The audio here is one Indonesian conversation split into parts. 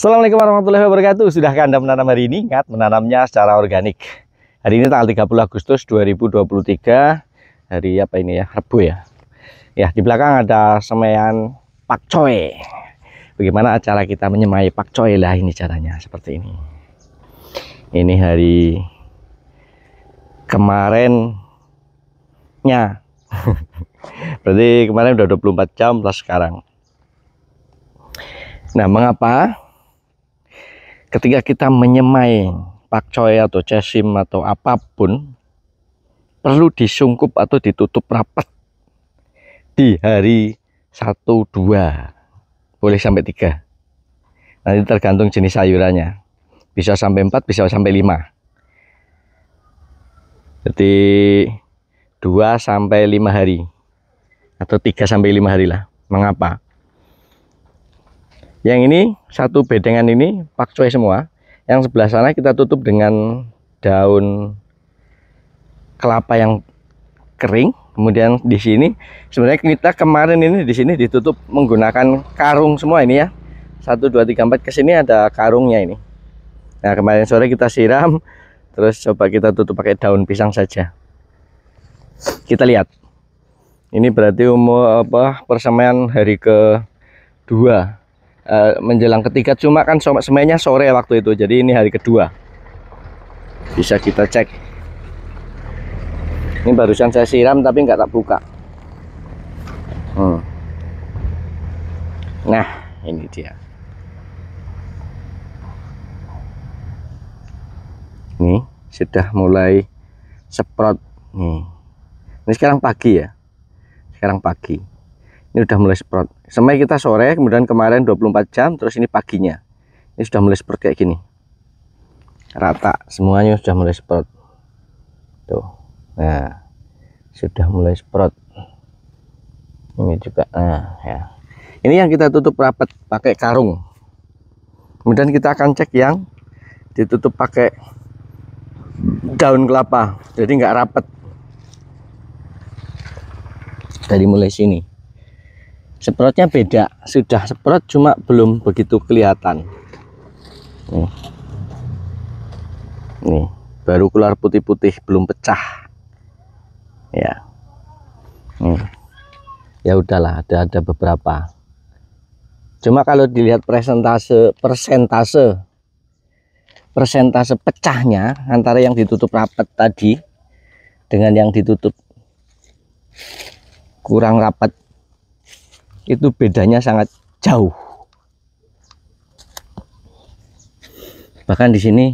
Assalamualaikum warahmatullahi wabarakatuh. Sudahkah Anda menanam hari ini? Ingat, menanamnya secara organik. Hari ini tanggal 30 Agustus 2023. Hari apa ini ya? Rabu ya. Ya, di belakang ada semaian pakcoy. Bagaimana cara kita menyemai pakcoy? Lah, ini caranya seperti ini. Ini hari kemarinnya. Berarti kemarin udah 24 jam plus sekarang. Nah, mengapa ketika kita menyemai pakcoy atau cesim atau apapun perlu disungkup atau ditutup rapat di hari 1, 2, boleh sampai 3. Nanti tergantung jenis sayurannya, bisa sampai 4, bisa sampai 5. Jadi 2 sampai 5 hari atau 3 sampai 5 hari lah. Mengapa? Yang ini satu bedengan ini pakcoy semua. Yang sebelah sana kita tutup dengan daun kelapa yang kering. Kemudian di sini sebenarnya kita kemarin ini di sini ditutup menggunakan karung semua ini ya. 1, 2, 3, 4 ke sini ada karungnya ini. Nah, kemarin sore kita siram, terus coba kita tutup pakai daun pisang saja. Kita lihat. Ini berarti umur persemaian hari ke-2. Menjelang ketiga, cuma kan semainya sore waktu itu, jadi ini hari kedua. Bisa kita cek. Ini barusan saya siram tapi nggak tak buka. Nah, ini dia. Ini sudah mulai semprot nih. Ini sekarang pagi ya. Sekarang pagi. Ini udah mulai semprot. Semai kita sore, kemudian kemarin 24 jam, terus ini paginya. Ini sudah mulai semprot kayak gini. Rata, semuanya sudah mulai semprot. Tuh. Nah, sudah mulai semprot. Ini juga. Nah, ya. Ini yang kita tutup rapat pakai karung. Kemudian kita akan cek yang ditutup pakai daun kelapa. Jadi nggak rapat. Dari mulai sini. Semprotnya beda, sudah semprot cuma belum begitu kelihatan. Nih, baru keluar putih-putih, belum pecah. Ya, ya udahlah, ada beberapa. Cuma kalau dilihat persentase pecahnya antara yang ditutup rapat tadi dengan yang ditutup kurang rapat, itu bedanya sangat jauh. Bahkan di sini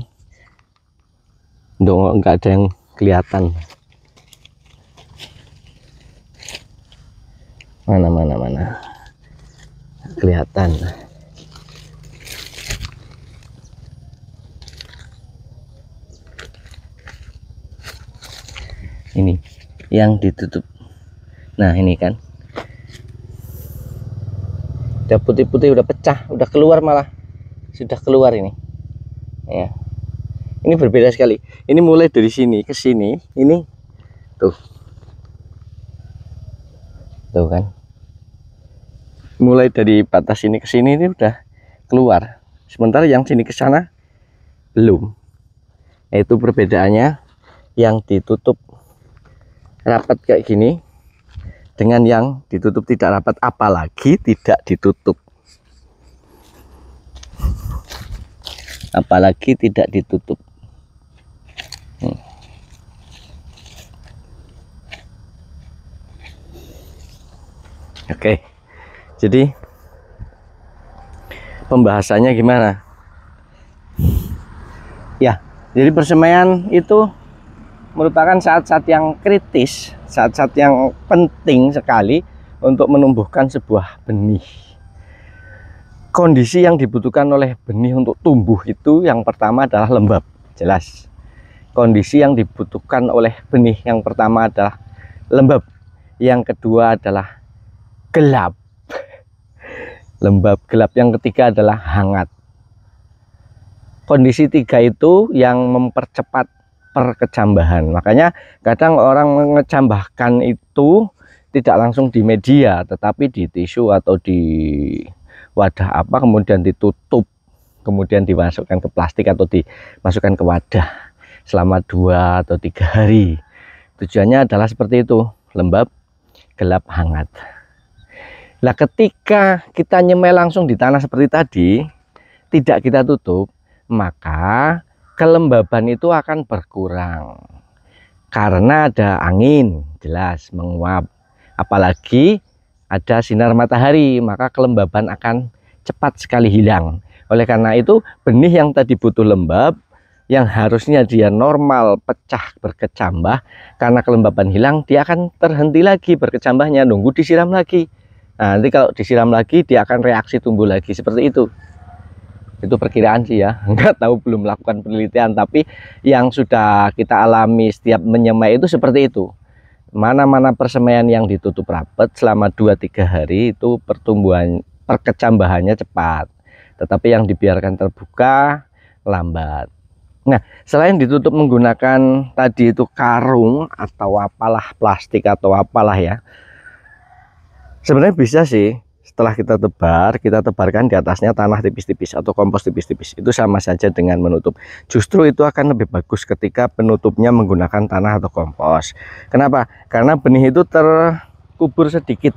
nggak ada yang kelihatan. Mana kelihatan. Ini yang ditutup. Nah, ini kan udah putih-putih, udah pecah, udah keluar, malah sudah keluar ini ya. Ini berbeda sekali. Ini mulai dari sini ke sini, ini tuh kan, mulai dari batas ini ke sini ini udah keluar, sementara yang sini ke sana belum. Itu perbedaannya yang ditutup rapat kayak gini dengan yang ditutup tidak rapat, apalagi tidak ditutup. Apalagi tidak ditutup. Oke. Jadi pembahasannya gimana? Ya, jadi persemaian itu merupakan saat-saat yang kritis, saat-saat yang penting sekali untuk menumbuhkan sebuah benih. Kondisi yang dibutuhkan oleh benih untuk tumbuh itu yang pertama adalah lembab, jelas. Kondisi yang dibutuhkan oleh benih yang pertama adalah lembab. Yang kedua adalah gelap. Lembab, gelap. Yang ketiga adalah hangat. Kondisi 3 itu yang mempercepat perkecambahan. Makanya kadang orang mengecambahkan itu tidak langsung di media, tetapi di tisu atau di wadah apa, kemudian ditutup kemudian dimasukkan ke plastik atau dimasukkan ke wadah selama 2 atau 3 hari. Tujuannya adalah seperti itu, lembab, gelap, hangat. Nah, ketika kita nyemai langsung di tanah seperti tadi, tidak kita tutup, maka kelembaban itu akan berkurang. Karena ada angin, jelas menguap. Apalagi ada sinar matahari, maka kelembaban akan cepat sekali hilang. Oleh karena itu, benih yang tadi butuh lembab, yang harusnya dia normal, pecah, berkecambah, karena kelembaban hilang, dia akan terhenti lagi berkecambahnya, nunggu disiram lagi. Nah, nanti kalau disiram lagi, dia akan reaksi tumbuh lagi, seperti itu. Itu perkiraan sih ya, nggak tahu, belum melakukan penelitian, tapi yang sudah kita alami setiap menyemai itu seperti itu. Mana-mana persemaian yang ditutup rapat selama 2-3 hari itu perkecambahannya cepat, tetapi yang dibiarkan terbuka lambat. Nah, selain ditutup menggunakan tadi itu karung atau apalah, plastik atau apalah ya, sebenarnya bisa sih, setelah kita tebarkan di atasnya tanah tipis-tipis atau kompos tipis-tipis. Itu sama saja dengan menutup. Justru itu akan lebih bagus ketika penutupnya menggunakan tanah atau kompos. Kenapa? Karena benih itu terkubur sedikit.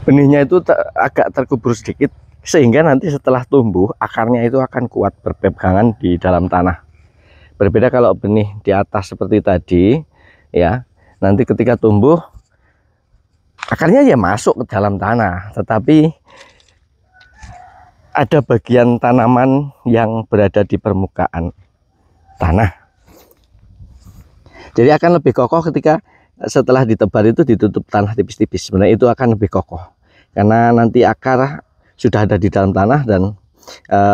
Benihnya itu agak terkubur sedikit, sehingga nanti setelah tumbuh, akarnya itu akan kuat berpegangan di dalam tanah. Berbeda kalau benih di atas seperti tadi, ya, nanti ketika tumbuh, akarnya ya masuk ke dalam tanah, tetapi ada bagian tanaman yang berada di permukaan tanah. Jadi akan lebih kokoh ketika setelah ditebar itu ditutup tanah tipis-tipis. Sebenarnya itu akan lebih kokoh karena nanti akar sudah ada di dalam tanah dan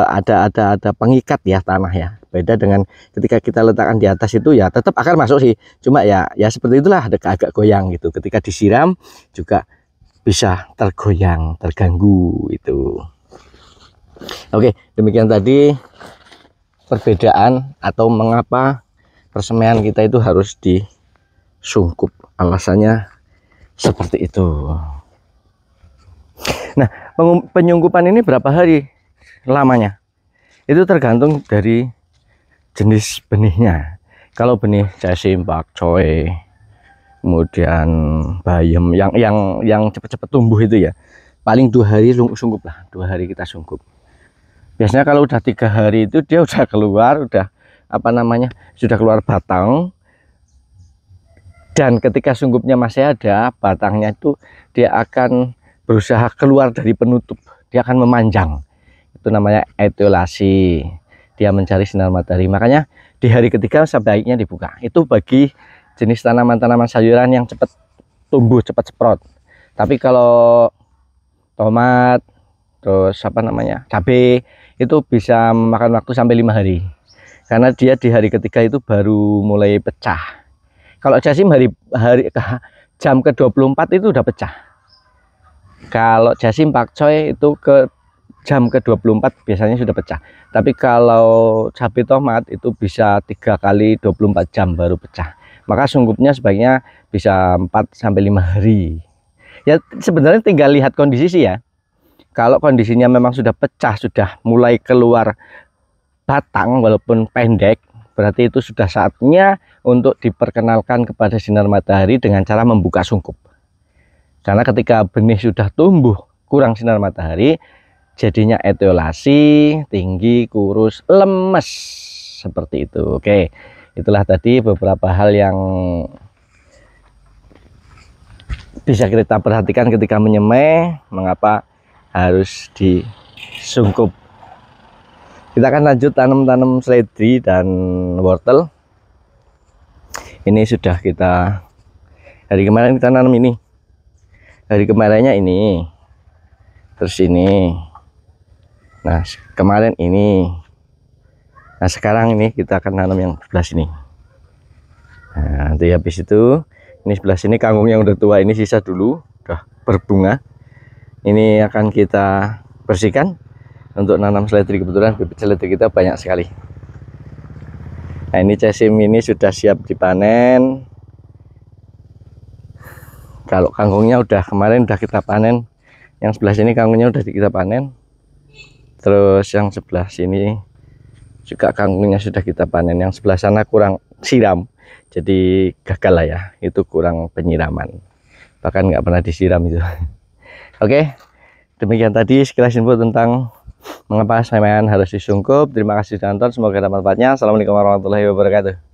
ada pengikat ya tanah ya. Beda dengan ketika kita letakkan di atas itu ya tetap akar masuk sih, cuma ya seperti itulah, ada agak goyang gitu. Ketika disiram juga bisa tergoyang, terganggu itu. Oke, demikian tadi perbedaan atau mengapa persemaian kita itu harus disungkup. Alasannya seperti itu. Nah, penyungkupan ini berapa hari lamanya? Itu tergantung dari jenis benihnya. Kalau benih jasim, pakcoy, kemudian bayam yang cepat-cepat tumbuh itu ya, paling 2 hari sungkup lah, 2 hari kita sungkup. Biasanya kalau udah 3 hari itu dia udah keluar, sudah keluar batang. Dan ketika sungkupnya masih ada, batangnya itu dia akan berusaha keluar dari penutup, dia akan memanjang. Itu namanya etiolasi. Dia mencari sinar matahari. Makanya di hari ketiga sebaiknya dibuka. Itu bagi jenis tanaman-tanaman sayuran yang cepat tumbuh, cepat sprout. Tapi kalau tomat, terus cabai, itu bisa memakan waktu sampai 5 hari. Karena dia di hari ketiga itu baru mulai pecah. Kalau jasim jam ke-24 itu udah pecah. Kalau jasim pakcoy itu jam ke-24 biasanya sudah pecah. Tapi kalau cabai tomat itu bisa 3 kali 24 jam baru pecah. Maka sungkupnya sebaiknya bisa 4-5 hari. Ya sebenarnya tinggal lihat kondisi sih ya. Kalau kondisinya memang sudah pecah, sudah mulai keluar batang walaupun pendek, berarti itu sudah saatnya untuk diperkenalkan kepada sinar matahari dengan cara membuka sungkup. Karena ketika benih sudah tumbuh kurang sinar matahari, jadinya etiolasi, tinggi, kurus, lemes, seperti itu. Oke, itulah tadi beberapa hal yang bisa kita perhatikan ketika menyemai, mengapa harus disungkup. Kita akan lanjut tanam seledri dan wortel. Ini sudah kita, hari kemarin kita nanam ini, hari kemarinnya ini, terus ini, nah kemarin ini, nah sekarang ini kita akan nanam yang sebelah sini. Nah, nanti habis itu ini sebelah sini kangkung yang udah tua ini sisa dulu, udah berbunga. Ini akan kita bersihkan untuk nanam seledri. Kebetulan bibit seledri kita banyak sekali. Nah, ini jasim ini sudah siap dipanen. Kalau kangkungnya kemarin udah kita panen, yang sebelah sini kangkungnya udah kita panen. Terus yang sebelah sini juga kangkungnya sudah kita panen. Yang sebelah sana kurang siram, jadi gagal lah ya, itu kurang penyiraman, bahkan nggak pernah disiram itu. Oke, demikian tadi sekilas info tentang mengapa semen harus disungkup. Terima kasih sudah nonton, semoga ada manfaatnya. Assalamualaikum warahmatullahi wabarakatuh.